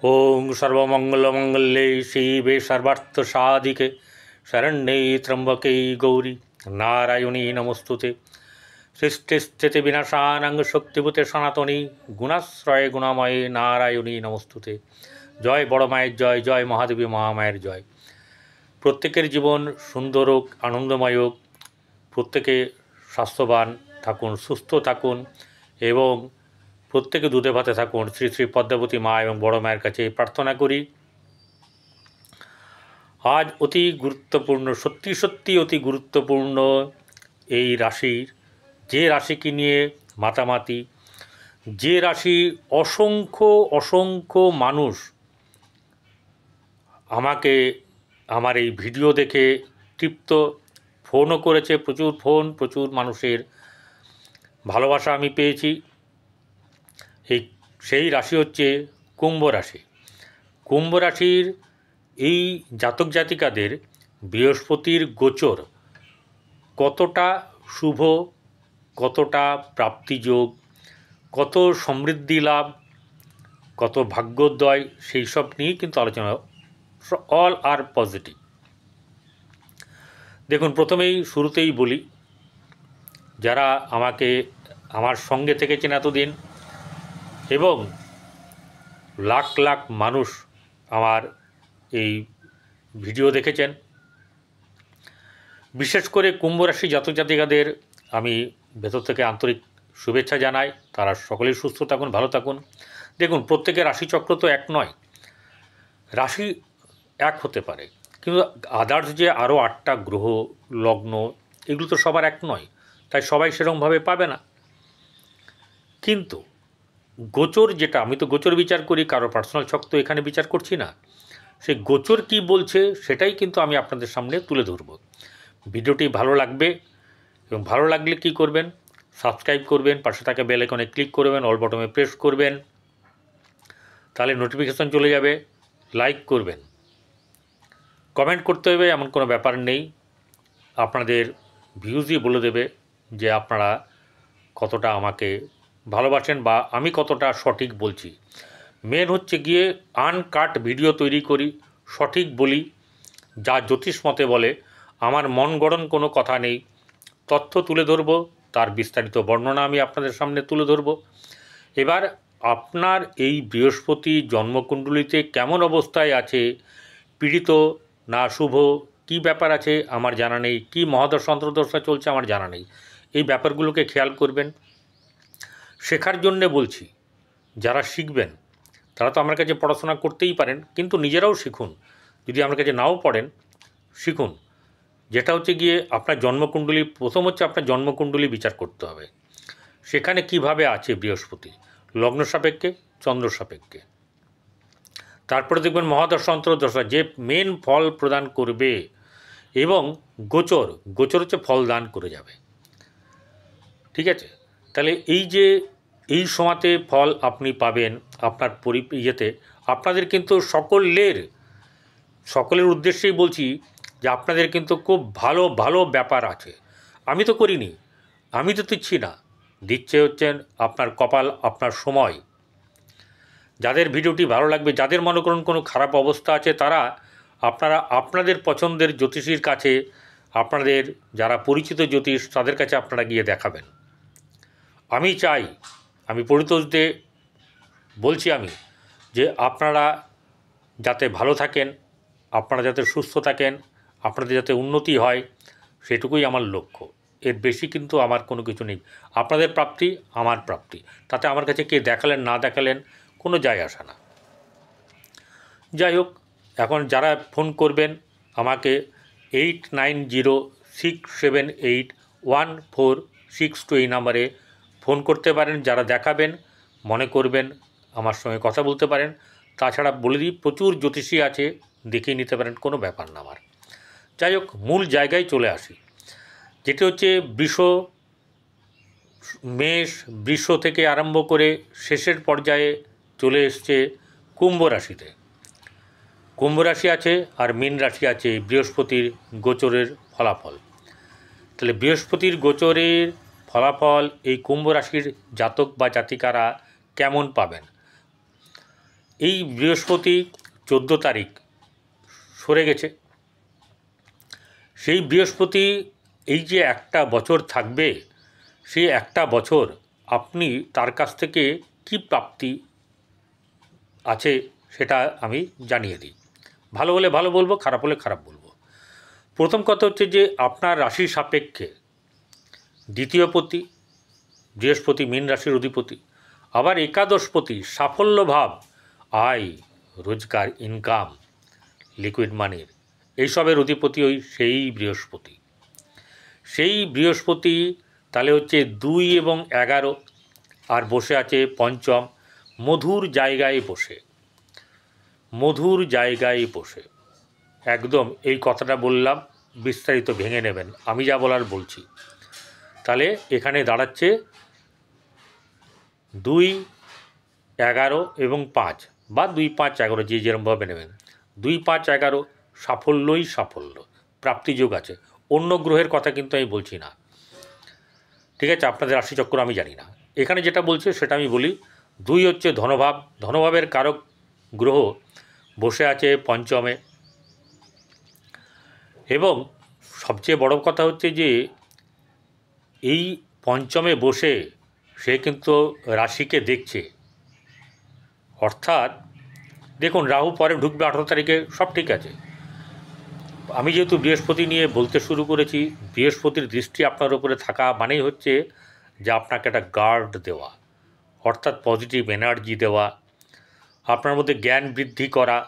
ओं सर्वमंगलमंगल्ये शिवे सर्वार्थसाधिके शरण्ये त्र्यंबके गौरी नारायणी नमोस्तुते। सृष्टिस्थिति विनाशानां शक्तिभूते सनातनी गुणाश्रये गुणामये नारायणी नमोस्तुते। जय बड़ माয়ের जय, जय महादेवी महामाয়ের जय। प्रत्येकेर जीवन सुंदर হোক, आनंदमय হোক, प्रत्येके स्वास्थ्यवान থাকুন, সুস্থ থাকুন এবং প্রত্যেকে দুধে ভাতে থাকুন। শ্রী শ্রী পদ্মাবতী মা এবং বড় মায়ের কাছে প্রার্থনা করি। আজ অতি গুরুত্বপূর্ণ, সত্যি সত্যি অতি গুরুত্বপূর্ণ এই রাশির, যে রাশিকে নিয়ে মাতামাতি, যে রাশি অসংখ্য অসংখ্য মানুষ আমাকে আমার এই ভিডিও দেখে তৃপ্ত, ফোনও করেছে, প্রচুর ফোন, প্রচুর মানুষের ভালোবাসা আমি পেয়েছি। সেই রাশি হচ্ছে কুম্ভ রাশি। কুম্ভ রাশির এই জাতক জাতিকাদের বৃহস্পতির গোচর কতটা শুভ, কতটা প্রাপ্তিযোগ, কত সমৃদ্ধি লাভ, কত ভাগ্যোদয়, সেই সব নিয়েই কিন্তু আলোচনা। অল আর পজিটিভ। দেখুন, প্রথমেই শুরুতেই বলি, যারা আমাকে আমার সঙ্গে থেকেছেন এতদিন এবং লাখ লাখ মানুষ আমার এই ভিডিও দেখেছেন, বিশেষ করে কুম্ভ রাশি জাতক জাতিকাদের আমি ভেতর থেকে আন্তরিক শুভেচ্ছা জানাই। তারা সকলেই সুস্থ থাকুন, ভালো থাকুন। দেখুন, প্রত্যেকের রাশিচক্র তো এক নয়, রাশি এক হতে পারে, কিন্তু আদার্স যে আরও 8টা গ্রহ লগ্ন, এগুলো তো সবার এক নয়, তাই সবাই সেরকমভাবে পাবে না। কিন্তু গোচর যেটা, আমি তো গোচর বিচার করি, কারো পার্সোনাল ছক তো এখানে বিচার করছি না। সেই গোচর কি বলছে সেটাই কিন্তু আমি আপনাদের সামনে তুলে ধরব। ভিডিওটি ভালো লাগবে এবং ভালো লাগলে কি করবেন, সাবস্ক্রাইব করবেন, পাশে থাকা বেল আইকনে ক্লিক করবেন, অল বটনে প্রেস করবেন, তাহলে নোটিফিকেশন চলে যাবে। লাইক করবেন, কমেন্ট করতে হবে এমন কোনো ব্যাপার নেই। আপনাদের ভিউজই বলে দেবে যে আপনারা কতটা আমাকে ভালোবাসেন বা আমি কতটা সঠিক বলছি। মেন হচ্ছে গিয়ে আনকাট ভিডিও তৈরি করি, সঠিক বলি, যা জ্যোতিষ মতে বলে। আমার মন গড়ন কোনো কথা নেই, তথ্য তুলে ধরব, তার বিস্তারিত বর্ণনা আমি আপনাদের সামনে তুলে ধরব। এবার আপনার এই বৃহস্পতি জন্মকুণ্ডলিতে কেমন অবস্থায় আছে, পীড়িত না শুভ, কি ব্যাপার আছে আমার জানা নেই, কি মহাদশা অন্তর্দশা চলছে আমার জানা নেই। এই ব্যাপারগুলোকে খেয়াল করবেন। শেখার জন্যে বলছি, যারা শিখবেন তারা তো আমার কাছে পড়াশোনা করতেই পারেন, কিন্তু নিজেরাও শিখুন। যদি আমার কাছে নাও পড়েন, শিখুন। যেটা হচ্ছে গিয়ে আপনার জন্মকুণ্ডলী, প্রথম হচ্ছে আপনার জন্মকুণ্ডলী বিচার করতে হবে, সেখানে কিভাবে আছে বৃহস্পতি, লগ্ন সাপেক্ষে, চন্দ্র সাপেক্ষে। তারপরে দেখবেন মহাদশা অন্তর্দশা যে মেন ফল প্রদান করবে, এবং গোচর, গোচর হচ্ছে ফল দান করে যাবে। ঠিক আছে? তাহলে এই যে এই সময়তে ফল আপনি পাবেন আপনার ইয়েতে, আপনাদের কিন্তু সকলের উদ্দেশ্যেই বলছি যে আপনাদের কিন্তু খুব ভালো ভালো ব্যাপার আছে। আমি তো করিনি, আমি তো দিচ্ছি না, দিচ্ছে হচ্ছেন আপনার কপাল, আপনার সময়। যাদের ভিডিওটি ভালো লাগবে, যাদের মনে করুন কোনো খারাপ অবস্থা আছে, তারা আপনাদের পছন্দের জ্যোতিষীর কাছে, আপনাদের যারা পরিচিত জ্যোতিষ, তাদের কাছে আপনারা গিয়ে দেখাবেন। আমি চাই, আমি পরিতোষে বলছি আমি, যে আপনারা যাতে ভালো থাকেন, আপনারা যাতে সুস্থ থাকেন, আপনাদের যাতে উন্নতি হয়, সেটুকুই আমার লক্ষ্য। এর বেশি কিন্তু আমার কোনো কিছু নেই। আপনাদের প্রাপ্তি আমার প্রাপ্তি, তাতে আমার কাছে কে দেখালেন না দেখালেন কোনো যায় আসে না। যাই হোক, এখন যারা ফোন করবেন আমাকে 8906781462 এই নাম্বারে ফোন করতে পারেন। যারা দেখাবেন, মনে করবেন আমার সঙ্গে কথা বলতে পারেন। তাছাড়া বলে দিই, প্রচুর জ্যোতিষী আছে, দেখিয়ে নিতে পারেন, কোনো ব্যাপার না আমার। যাই হোক, মূল জায়গায় চলে আসি, যেটি হচ্ছে বৃষ থেকে আরম্ভ করে শেষের পর্যায়ে চলে এসছে কুম্ভ রাশিতে। কুম্ভ রাশি আছে আর মীন রাশি আছে বৃহস্পতির গোচরের ফলাফল। তাহলে বৃহস্পতির গোচরের ফলাফল এই কুম্ভ রাশির জাতক বা জাতিকারা কেমন পাবেন। এই বৃহস্পতি 14 তারিখ সরে গেছে। সেই বৃহস্পতি এই যে একটা বছর থাকবে, সেই একটা বছর আপনি তার কাছ থেকে কি প্রাপ্তি আছে সেটা আমি জানিয়ে দিই। ভালো হলে ভালো বলবো, খারাপ হলে খারাপ বলবো। প্রথম কথা হচ্ছে যে আপনার রাশির সাপেক্ষে দ্বিতীয়পতি বৃহস্পতি মীন রাশির অধিপতি, আবার একাদশপতি সাফল্য ভাব, আয় রোজগার, ইনকাম, লিকুইড মানির এইসবের অধিপতি ওই সেই বৃহস্পতি। সেই বৃহস্পতি তাহলে হচ্ছে 2 এবং 11 আর বসে আছে পঞ্চম, মধুর জায়গায় বসে, মধুর জায়গায় বসে। একদম এই কথাটা বললাম, বিস্তারিত ভেঙে নেবেন, আমি যা বলার বলছি। তাহলে এখানে দাঁড়াচ্ছে 2, 11 এবং 5 বা 2, 5, 11 যে যেরমভাবে নেবেন। 2, 5, 11 সাফল্যই সাফল্য, প্রাপ্তিযোগ আছে। অন্য গ্রহের কথা কিন্তু আমি বলছি না, ঠিক আছে? আপনাদের রাশিচক্র আমি জানি না, এখানে যেটা বলছে সেটা আমি বলি। 2 হচ্ছে ধনভাব, ধনভাবের কারক গ্রহ বসে আছে পঞ্চমে। এবং সবচেয়ে বড় কথা হচ্ছে যে এই পঞ্চমে বসে সে কিন্তু রাশিকে দেখছে, অর্থাৎ দেখুন রাহু পরে ঢুকবে 18 তারিখে, সব ঠিক আছে। আমি যেহেতু বৃহস্পতি নিয়ে বলতে শুরু করেছি, বৃহস্পতির দৃষ্টি আপনার উপরে থাকা মানেই হচ্ছে যে আপনাকে একটা গার্ড দেওয়া, অর্থাৎ পজিটিভ এনার্জি দেওয়া, আপনার মধ্যে জ্ঞান বৃদ্ধি করা,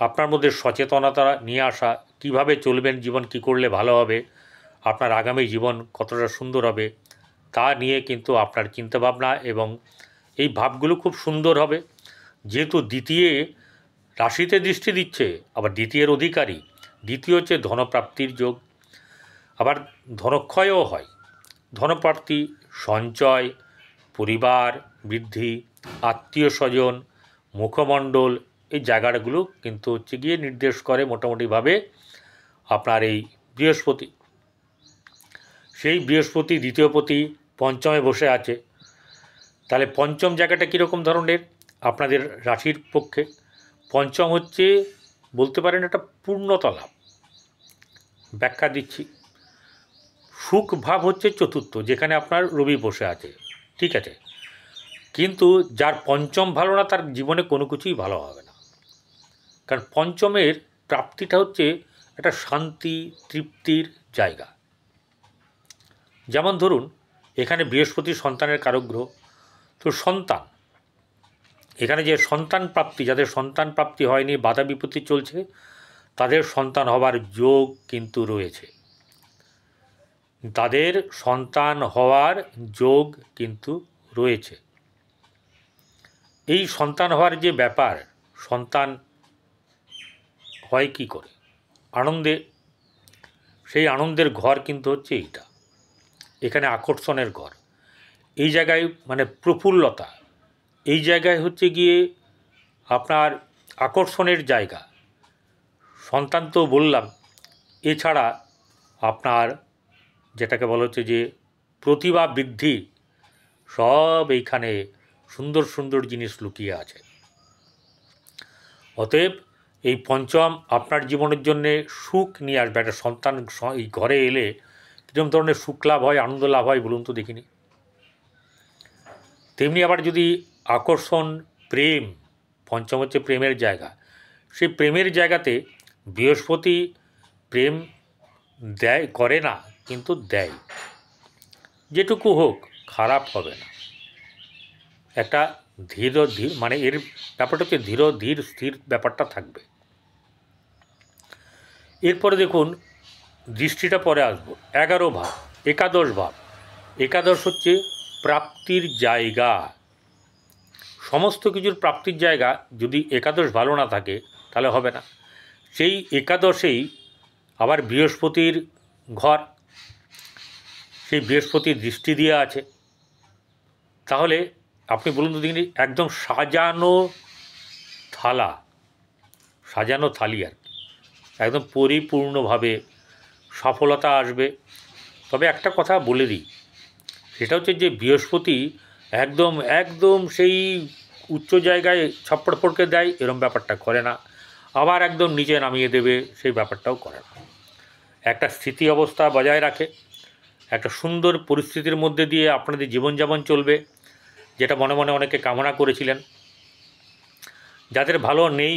আপনার মধ্যে সচেতনতা নিয়ে আসা, কিভাবে চলবেন, জীবন কী করলে ভালো হবে, আপনার আগামী জীবন কতটা সুন্দর হবে তা নিয়ে কিন্তু আপনার চিন্তাভাবনা এবং এই ভাবগুলো খুব সুন্দর হবে। যেহেতু দ্বিতীয় রাশিতে দৃষ্টি দিচ্ছে, আবার দ্বিতীয়ের অধিকারী, দ্বিতীয় হচ্ছে ধনপ্রাপ্তির যোগ, আবার ধনক্ষয়ও হয়। ধনপ্রাপ্তি, সঞ্চয়, পরিবার বৃদ্ধি, আত্মীয় স্বজন, মুখমণ্ডল, এই জায়গাগুলো কিন্তু হচ্ছে গিয়ে নির্দেশ করে মোটামুটিভাবে আপনার এই বৃহস্পতি। সেই বৃহস্পতি দ্বিতীয়পতি পঞ্চমে বসে আছে। তাহলে পঞ্চম জায়গাটা কীরকম ধরনের আপনাদের রাশির পক্ষে? পঞ্চম হচ্ছে বলতে পারেন একটা পূর্ণতা লাভ। ব্যাখ্যা দিচ্ছি। সুখ ভাব হচ্ছে চতুর্থ, যেখানে আপনার রবি বসে আছে, ঠিক আছে? কিন্তু যার পঞ্চম ভালো না তার জীবনে কোনো কিছুই ভালো হবে না, কারণ পঞ্চমের প্রাপ্তিটা হচ্ছে একটা শান্তি তৃপ্তির জায়গা। যেমন ধরুন এখানে বৃহস্পতি সন্তানের কারক গ্রহ, তো সন্তান, এখানে যে সন্তান প্রাপ্তি, যাদের সন্তান প্রাপ্তি হয়নি, বাধা বিপত্তি চলছে, তাদের সন্তান হওয়ার যোগ কিন্তু রয়েছে, তাদের সন্তান হওয়ার যোগ কিন্তু রয়েছে। এই সন্তান হওয়ার যে ব্যাপার, সন্তান হয় কি করে? আনন্দে। সেই আনন্দের ঘর কিন্তু হচ্ছে এইটা, এখানে আকর্ষণের ঘর, এই জায়গায় মানে প্রফুল্লতা, এই জায়গায় হচ্ছে গিয়ে আপনার আকর্ষণের জায়গা। সন্তান তো বললাম, এছাড়া আপনার যেটাকে বলা হচ্ছে যে প্রতিভা বৃদ্ধি, সব এইখানে সুন্দর সুন্দর জিনিস লুকিয়ে আছে। অতএব এই পঞ্চম আপনার জীবনের জন্যে সুখ নিয়ে আসবে। একটা সন্তান এই ঘরে এলে কীরকম ধরনের সুখ লাভ হয়, আনন্দ লাভ হয় বলুন তো দেখিনি। তেমনি আবার যদি আকর্ষণ, প্রেম, পঞ্চম হচ্ছে প্রেমের জায়গা, সেই প্রেমের জায়গাতে বৃহস্পতি প্রেম দেয়, করে না কিন্তু দেয়, যেটুকু হোক খারাপ হবে না। একটা ধীর মানে এর ব্যাপারটা হচ্ছে ধীর স্থির ব্যাপারটা থাকবে। এরপরে দেখুন দৃষ্টিটা পরে আসবো 11 ভাব, একাদশ ভাব। একাদশ হচ্ছে প্রাপ্তির জায়গা, সমস্ত কিছুর প্রাপ্তির জায়গা। যদি একাদশ ভালো না থাকে তাহলে হবে না। সেই একাদশেই আবার বৃহস্পতির ঘর, সেই বৃহস্পতির দৃষ্টি দিয়ে আছে। তাহলে আপনি বলুন তো দেখিনি, একদম সাজানো থালা, সাজানো থালি আর কি, একদম পরিপূর্ণভাবে সফলতা আসবে। তবে একটা কথা বলে দিই, সেটা হচ্ছে যে বৃহস্পতি একদম একদম সেই উচ্চ জায়গায় ছপ্পড় দেয়, এরম ব্যাপারটা করে না, আবার একদম নিচে নামিয়ে দেবে সেই ব্যাপারটাও করে না। একটা স্থিতি অবস্থা বজায় রাখে, একটা সুন্দর পরিস্থিতির মধ্যে দিয়ে আপনাদের জীবনযাপন চলবে, যেটা মনে মনে অনেকে কামনা করেছিলেন। যাদের ভালো নেই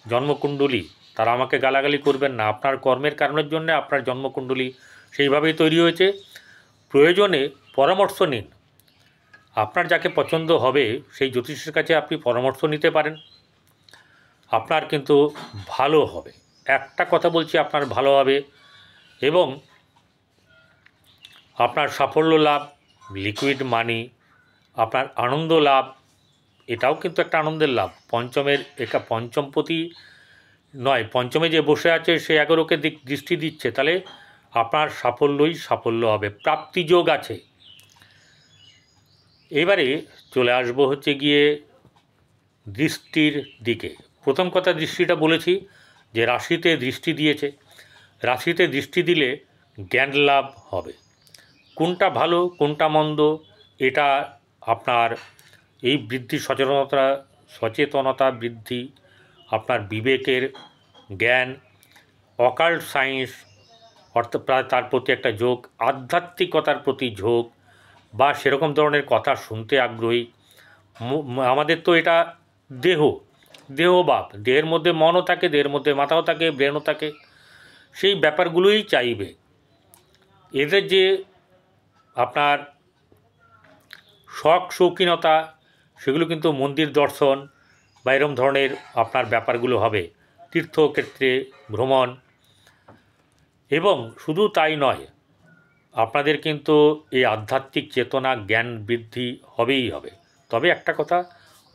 জন্মকুণ্ডলী তারা আমাকে গালাগালি করবেন না, আপনার কর্মের কারণের জন্য আপনার জন্মকুণ্ডলী সেইভাবেই তৈরি হয়েছে। প্রয়োজনে পরামর্শ নিন, আপনার যাকে পছন্দ হবে সেই জ্যোতিষের কাছে আপনি পরামর্শ নিতে পারেন, আপনার কিন্তু ভালো হবে। একটা কথা বলছি, আপনার ভালো হবে এবং আপনার সাফল্য লাভ, লিকুইড মানি, আপনার আনন্দ লাভ, এটাও কিন্তু একটা আনন্দের লাভ। পঞ্চমের পঞ্চমপতি নয়, পঞ্চমে যে বসে আছে সে 11কে দৃষ্টি দিচ্ছে, তাহলে আপনার সাফল্যই সাফল্য হবে, প্রাপ্তিযোগ আছে। এবারে চলে আসবো হচ্ছে গিয়ে দৃষ্টির দিকে। প্রথম কথা, দৃষ্টিটা বলেছি যে রাশিতে দৃষ্টি দিয়েছে, রাশিতে দৃষ্টি দিলে জ্ঞান লাভ হবে। কোনটা ভালো কোনটা মন্দ এটা আপনার এই বৃদ্ধি, সচেতনতা বৃদ্ধি, আপনার বিবেকের জ্ঞান, অকাল্ট সায়েন্স অর্থাৎ তার প্রতি একটা ঝোঁক, আধ্যাত্মিকতার প্রতি ঝোঁক বা সেরকম ধরনের কথা শুনতে আগ্রহী। আমাদের তো এটা দেহভাব, দেহের মধ্যে মনও থাকে, দেহের মধ্যে মাথাও থাকে, ব্রেনও থাকে, সেই ব্যাপারগুলোই চাইবে। এদের যে আপনার শখ শৌখিনতা, সেগুলো কিন্তু মন্দির দর্শন বা এরকম ধরনের আপনার ব্যাপারগুলো হবে, তীর্থক্ষেত্রে ভ্রমণ। এবং শুধু তাই নয়, আপনাদের কিন্তু এই আধ্যাত্মিক চেতনা জ্ঞান বৃদ্ধি হবেই হবে। তবে একটা কথা,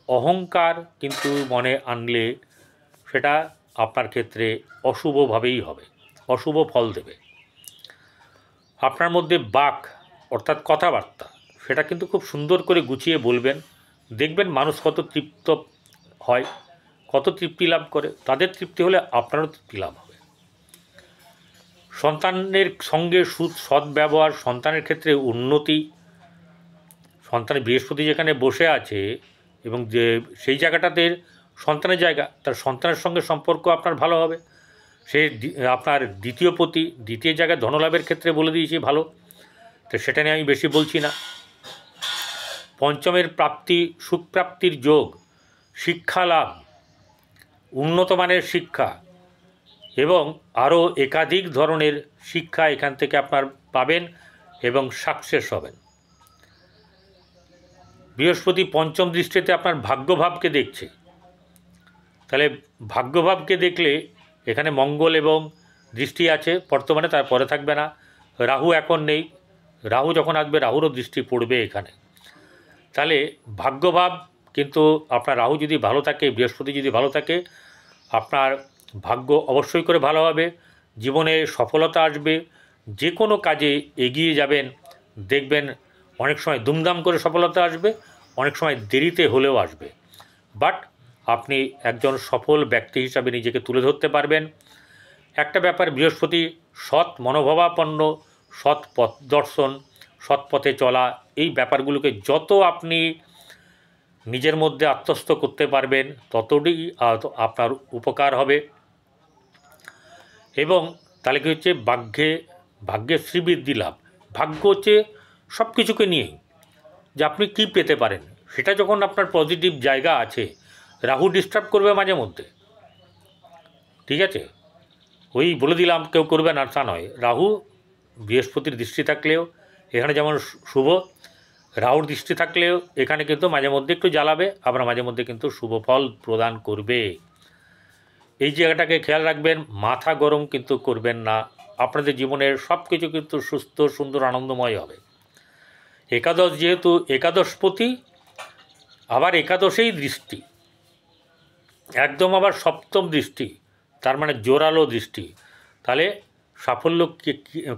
অহংকার কিন্তু মনে আনলে সেটা আপনার ক্ষেত্রে অশুভভাবেই হবে, অশুভ ফল দেবে। আপনার মধ্যে বাক অর্থাৎ কথাবার্তা, সেটা কিন্তু খুব সুন্দর করে গুছিয়ে বলবেন, দেখবেন মানুষ কত তৃপ্ত হয়, কত তৃপ্তি লাভ করে। তাদের তৃপ্তি হলে আপনারও তৃপ্তি লাভ হবে। সন্তানের সঙ্গে সদ্ব্যবহার, সন্তানের ক্ষেত্রে উন্নতি। সন্তানের বৃহস্পতি যেখানে বসে আছে এবং যে সেই জায়গাটাতে সন্তানের জায়গা, তার সন্তানের সঙ্গে সম্পর্ক আপনার ভালো হবে। সে আপনার দ্বিতীয় জায়গায় ধনলাভের ক্ষেত্রে বলে দিয়েছি ভালো, তো সেটা নিয়ে আমি বেশি বলছি না। পঞ্চমের প্রাপ্তি, সুখপ্রাপ্তির যোগ, শিক্ষা লাভ, উন্নত মানের শিক্ষা এবং আরও একাধিক ধরনের শিক্ষা এখান থেকে আপনার পাবেন এবং সাকসেস হবেন। বৃহস্পতি পঞ্চম দৃষ্টিতে আপনার ভাগ্যভাবকে দেখছে, তাহলে ভাগ্যভাবকে দেখলে এখানে মঙ্গল এবং দৃষ্টি আছে বর্তমানে, তারপরে থাকবে না। রাহু এখন নেই, রাহু যখন আসবে রাহুরও দৃষ্টি পড়বে এখানে। তাহলে ভাগ্যভাব কিন্তু আপনার রাহু যদি ভালো থাকে, বৃহস্পতি যদি ভালো থাকে, আপনার ভাগ্য অবশ্যই করে ভালো হবে, জীবনে সফলতা আসবে, যে কোনো কাজে এগিয়ে যাবেন, দেখবেন অনেক সময় দুমদাম করে সফলতা আসবে, অনেক সময় দেরিতে হলেও আসবে, বাট আপনি একজন সফল ব্যক্তি হিসাবে নিজেকে তুলে ধরতে পারবেন। একটা ব্যাপার, বৃহস্পতি সৎ মনোভাবাপন্ন, সৎ পথ দর্শন, সৎ পথে চলা, এই ব্যাপারগুলোকে যত আপনি নিজের মধ্যে আত্মস্থ করতে পারবেন ততটাই আপনার উপকার হবে। এবং তাহলে কী হচ্ছে, ভাগ্যে শ্রীবৃদ্ধি লাভ। ভাগ্য হচ্ছে সব কিছুকে নিয়েই যে আপনি কী পেতে পারেন, সেটা যখন আপনার পজিটিভ জায়গা আছে। রাহু ডিস্টার্ব করবে মাঝে মধ্যে, ঠিক আছে, ওই বলে দিলাম কেউ করবে না তা নয়। রাহু বৃহস্পতির দৃষ্টি থাকলেও এখানে যেমন শুভ, রাহুর দৃষ্টি থাকলেও এখানে কিন্তু মাঝে মধ্যে একটু জ্বালাবে, আবার মাঝে মধ্যে কিন্তু শুভ ফল প্রদান করবে। এই জায়গাটাকে খেয়াল রাখবেন, মাথা গরম কিন্তু করবেন না, আপনাদের জীবনের সব কিছু কিন্তু সুস্থ সুন্দর আনন্দময় হবে। একাদশ যেহেতু একাদশপতি, আবার একাদশেই দৃষ্টি, একদম আবার সপ্তম দৃষ্টি, তার মানে জোরালো দৃষ্টি। তাহলে সাফল্য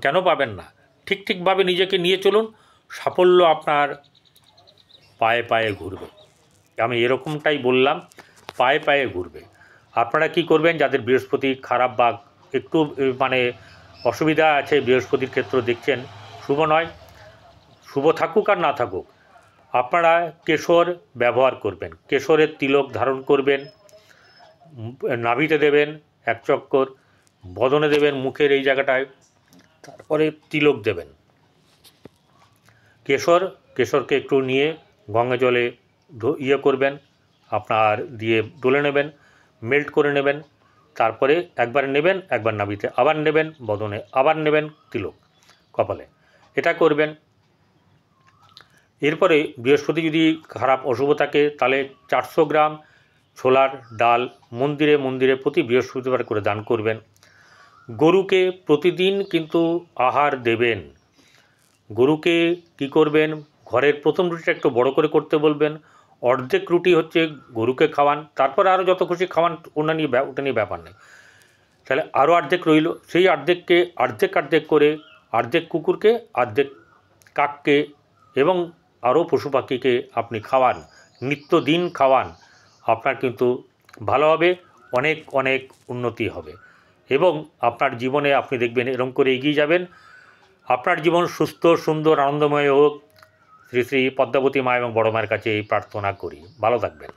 কেন পাবেন না? ঠিকভাবে নিজেকে নিয়ে চলুন, সাফল্য আপনার পায়ে পায়ে ঘুরবে। আমি এরকমটাই বললাম, পায়ে পায়ে ঘুরবে। আপনারা কি করবেন, যাদের বৃহস্পতি খারাপ বা একটু মানে অসুবিধা আছে, বৃহস্পতির ক্ষেত্র দেখছেন শুভ নয়, শুভ থাকুক আর না থাকুক, আপনারা কেশর ব্যবহার করবেন, কেশরের তিলক ধারণ করবেন, নাভিতে দেবেন 1 চক্কর, বদনে দেবেন মুখের এই জায়গাটায়, তারপরে তিলক দেবেন। কেশরকে একটু নিয়ে গঙ্গা জলে করবেন, আপনার দিয়ে ডলে নেবেন, মেল্ট করে নেবেন, তারপরে একবার নেবেন, একবার নাভিতে আবার নেবেন, বদনে আবার নেবেন তিলক, কপালে, এটা করবেন। এরপরে বৃহস্পতি যদি খারাপ অশুভ থাকে তাহলে 400 গ্রাম ছোলার ডাল মন্দিরে প্রতি বৃহস্পতিবার করে দান করবেন। গরুকে প্রতিদিন কিন্তু আহার দেবেন। গরুকে কি করবেন, ঘরের প্রথম রুটিটা একটু বড় করে করতে বলবেন, অর্ধেক রুটি হচ্ছে গরুকে খাওয়ান, তারপরে আরও যত খুশি খাওয়ান, ওটা নিয়ে ব্যাপার নেই। তাহলে আরও অর্ধেক রইল, সেই অর্ধেককে অর্ধেক করে অর্ধেক কুকুরকে, অর্ধেক কাককে এবং আরও পশু পাখিকে আপনি খাওয়ান, নিত্যদিন খাওয়ান, আপনার কিন্তু ভালো হবে, অনেক অনেক উন্নতি হবে এবং আপনার জীবনে আপনি দেখবেন এরকম করে এগিয়ে যাবেন। আপনার জীবন সুস্থ, সুন্দর, আনন্দময় হোক। শ্রী শ্রী পদ্মাবতী মা এবং বড় মায়ের কাছে এই প্রার্থনা করি। ভালো থাকবেন।